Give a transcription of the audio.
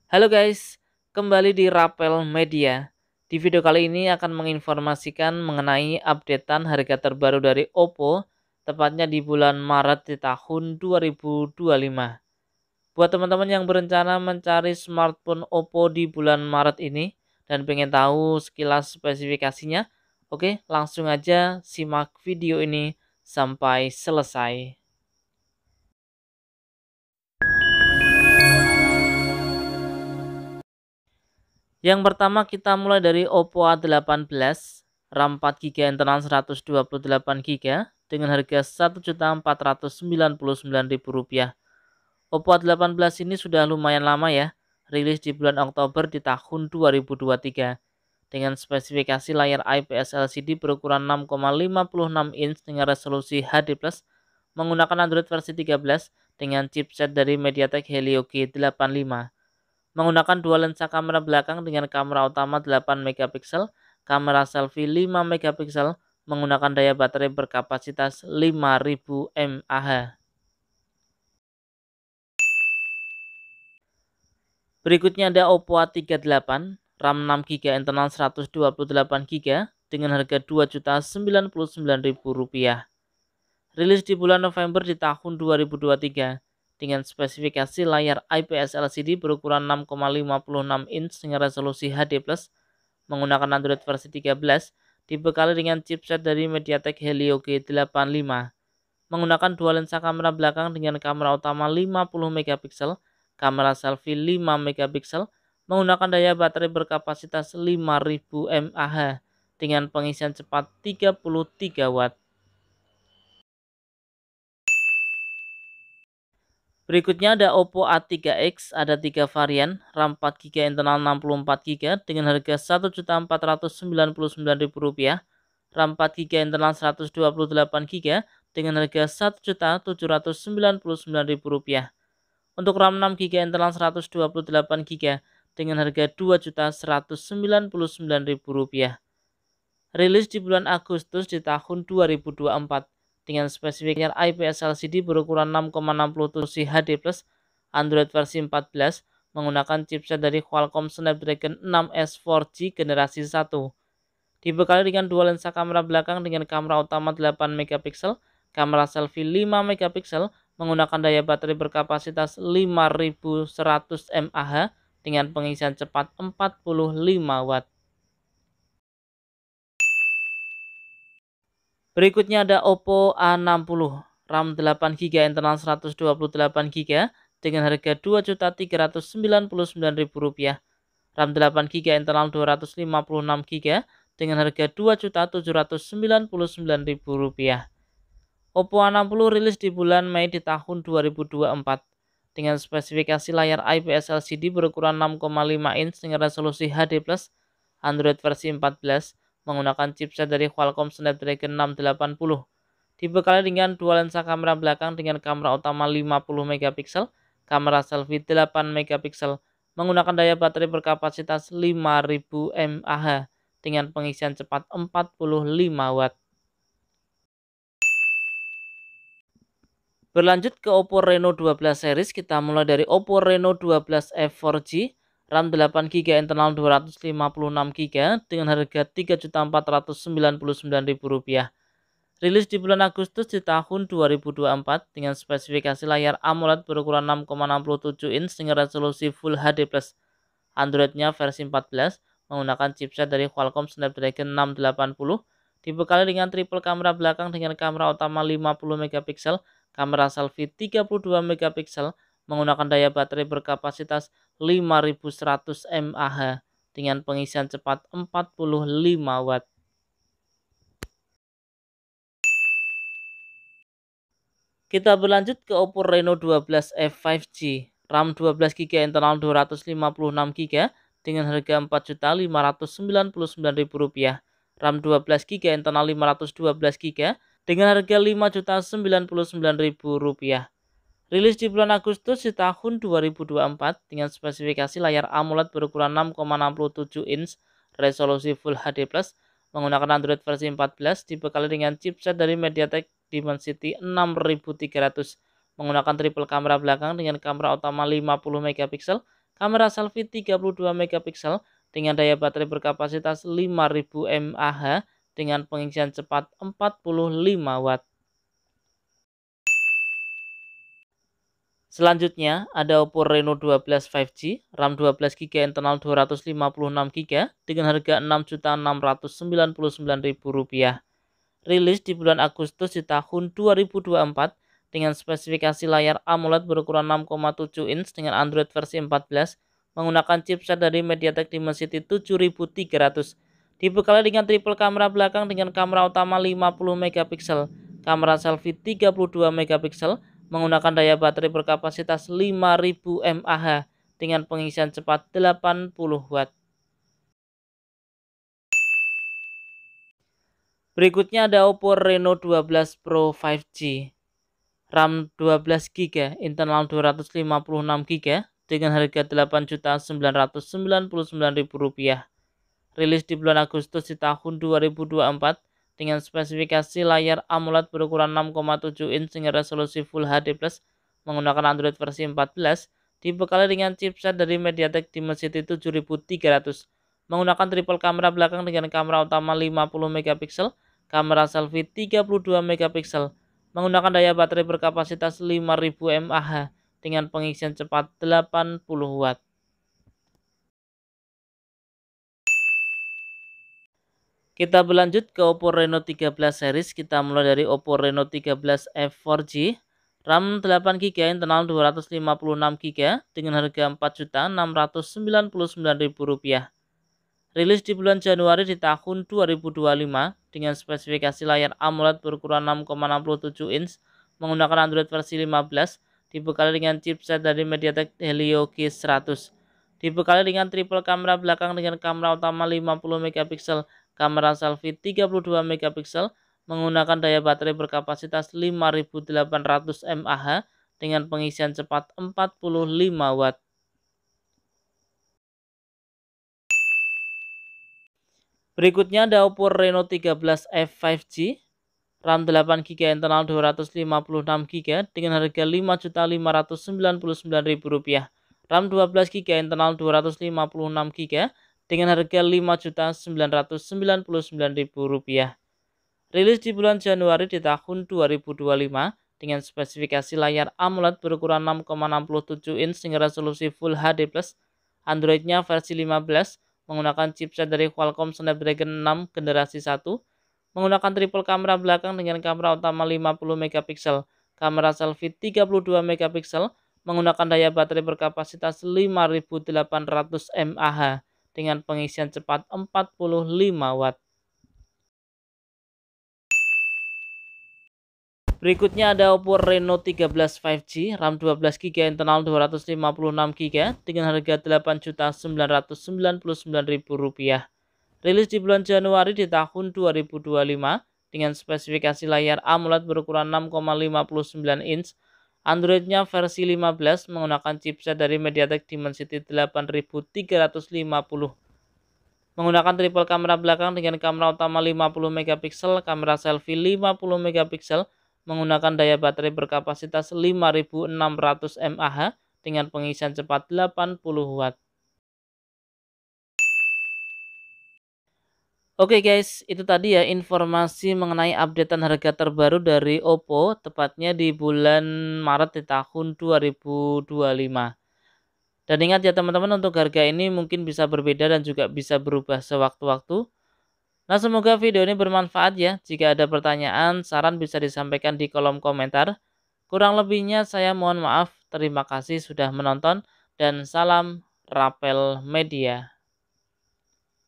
Halo guys, kembali di Rapel Media. Di video kali ini akan menginformasikan mengenai updatean harga terbaru dari Oppo, tepatnya di bulan Maret di tahun 2025. Buat teman-teman yang berencana mencari smartphone Oppo di bulan Maret ini dan pengen tahu sekilas spesifikasinya, oke langsung aja simak video ini sampai selesai. Yang pertama kita mulai dari Oppo A18, RAM 4GB internal 128GB dengan harga Rp1.499.000. Oppo A18 ini sudah lumayan lama ya, rilis di bulan Oktober di tahun 2023 dengan spesifikasi layar IPS LCD berukuran 6,56 inch dengan resolusi HD+, menggunakan Android versi 13 dengan chipset dari MediaTek Helio G85. Menggunakan dua lensa kamera belakang dengan kamera utama 8 megapiksel, kamera selfie 5 megapiksel, menggunakan daya baterai berkapasitas 5000 mAh. Berikutnya ada Oppo A38, RAM 6GB internal 128GB dengan harga Rp2.099.000. Rilis di bulan November di tahun 2023 dengan spesifikasi layar IPS LCD berukuran 6,56 inch dengan resolusi HD+, menggunakan Android versi 13, dibekali dengan chipset dari MediaTek Helio G85, menggunakan dua lensa kamera belakang dengan kamera utama 50 megapiksel, kamera selfie 5 megapiksel, menggunakan daya baterai berkapasitas 5000 mAh dengan pengisian cepat 33 watt. Berikutnya ada Oppo A3X, ada 3 varian, RAM 4GB internal 64GB dengan harga Rp1.499.000, RAM 4GB internal 128GB dengan harga Rp1.799.000. Untuk RAM 6GB internal 128GB dengan harga Rp2.199.000. Rilis di bulan Agustus di tahun 2024 dengan spesifikasi IPS LCD berukuran 6,67 HD+, Android versi 14, menggunakan chipset dari Qualcomm Snapdragon 6S 4G generasi 1. Dibekali dengan dua lensa kamera belakang dengan kamera utama 8 megapiksel, kamera selfie 5 megapiksel, menggunakan daya baterai berkapasitas 5100 mAh dengan pengisian cepat 45 watt. Berikutnya ada Oppo A60, RAM 8GB internal 128GB dengan harga Rp2.399.000, RAM 8GB internal 256GB dengan harga Rp2.799.000. Oppo A60 rilis di bulan Mei di tahun 2024 dengan spesifikasi layar IPS LCD berukuran 6,5 inch dengan resolusi HD+, Android versi 14, menggunakan chipset dari Qualcomm Snapdragon 680. Dibekali dengan dua lensa kamera belakang dengan kamera utama 50 megapiksel, kamera selfie 8 megapiksel, menggunakan daya baterai berkapasitas 5000 mAh dengan pengisian cepat 45 watt. Berlanjut ke Oppo Reno 12 series, kita mulai dari Oppo Reno 12F 4G, RAM 8GB internal 256GB dengan harga Rp3.499.000. Rilis di bulan Agustus di tahun 2024 dengan spesifikasi layar AMOLED berukuran 6,67 inch dengan resolusi Full HD+. Androidnya versi 14 menggunakan chipset dari Qualcomm Snapdragon 680, dibekali dengan triple kamera belakang dengan kamera utama 50 megapiksel, kamera selfie 32 megapiksel, menggunakan daya baterai berkapasitas 5100 mAh dengan pengisian cepat 45 watt. Kita berlanjut ke Oppo Reno 12F 5G, RAM 12GB internal 256GB dengan harga Rp4.599.000, RAM 12GB internal 512GB dengan harga Rp5.099.000. Rilis di bulan Agustus di tahun 2024 dengan spesifikasi layar AMOLED berukuran 6,67 inch, resolusi Full HD+, menggunakan Android versi 14, dibekali dengan chipset dari MediaTek Dimensity 6300, menggunakan triple kamera belakang dengan kamera utama 50 megapiksel, kamera selfie 32 megapiksel dengan daya baterai berkapasitas 5000 mAh dengan pengisian cepat 45 watt. Selanjutnya ada Oppo Reno 12 5G, RAM 12 GB, internal 256 GB dengan harga Rp6.699.000. Rilis di bulan Agustus di tahun 2024 dengan spesifikasi layar AMOLED berukuran 6,7 inch dengan Android versi 14 menggunakan chipset dari MediaTek Dimensity 7300. Dibekali dengan triple kamera belakang dengan kamera utama 50 megapiksel, kamera selfie 32 megapiksel menggunakan daya baterai berkapasitas 5000 mAh dengan pengisian cepat 80 watt. Berikutnya ada Oppo Reno 12 Pro 5G, RAM 12 GB, internal 256 GB dengan harga Rp8.999.000. Rilis di bulan Agustus di tahun 2024 dengan spesifikasi layar AMOLED berukuran 6,7 inch dengan resolusi Full HD+ menggunakan Android versi 14, dibekali dengan chipset dari MediaTek Dimensity 7300, menggunakan triple kamera belakang dengan kamera utama 50 megapiksel, kamera selfie 32 megapiksel, menggunakan daya baterai berkapasitas 5000 mAh dengan pengisian cepat 80 watt. Kita berlanjut ke Oppo Reno 13 series. Kita mulai dari Oppo Reno 13 F4G, RAM 8 GB, internal 256 GB dengan harga Rp4.699.000. Rilis di bulan Januari di tahun 2025 dengan spesifikasi layar AMOLED berukuran 6,67 inch menggunakan Android versi 15, dibekali dengan chipset dari MediaTek Helio G100. Dibekali dengan triple kamera belakang dengan kamera utama 50 megapiksel, kamera selfie 32 megapiksel menggunakan daya baterai berkapasitas 5800 mAh dengan pengisian cepat 45 watt. Berikutnya ada Oppo Reno 13 F 5G, RAM 8 GB, internal 256 GB dengan harga Rp5.599.000. RAM 12 GB, internal 256 GB dengan harga Rp5.999.000. Rilis di bulan Januari di tahun 2025 dengan spesifikasi layar AMOLED berukuran 6,67 inch dengan resolusi Full HD+, Android-nya versi 15 menggunakan chipset dari Qualcomm Snapdragon 6 generasi 1, menggunakan triple kamera belakang dengan kamera utama 50 megapiksel, kamera selfie 32 megapiksel menggunakan daya baterai berkapasitas 5800 mAh dengan pengisian cepat 45 watt. Berikutnya ada Oppo Reno 13 5G, RAM 12 GB, internal 256 GB dengan harga Rp8.999.000. Rilis di bulan Januari di tahun 2025 dengan spesifikasi layar AMOLED berukuran 6,59 inch, Android-nya versi 15 menggunakan chipset dari MediaTek Dimensity 8350, menggunakan triple kamera belakang dengan kamera utama 50 megapiksel, kamera selfie 50 megapiksel, menggunakan daya baterai berkapasitas 5600 mAh dengan pengisian cepat 80 watt. Oke guys, itu tadi ya informasi mengenai updatean harga terbaru dari Oppo, tepatnya di bulan Maret di tahun 2025. Dan ingat ya teman-teman, untuk harga ini mungkin bisa berbeda dan juga bisa berubah sewaktu-waktu. Nah, semoga video ini bermanfaat ya. Jika ada pertanyaan, saran bisa disampaikan di kolom komentar. Kurang lebihnya saya mohon maaf. Terima kasih sudah menonton dan salam Rapel Media.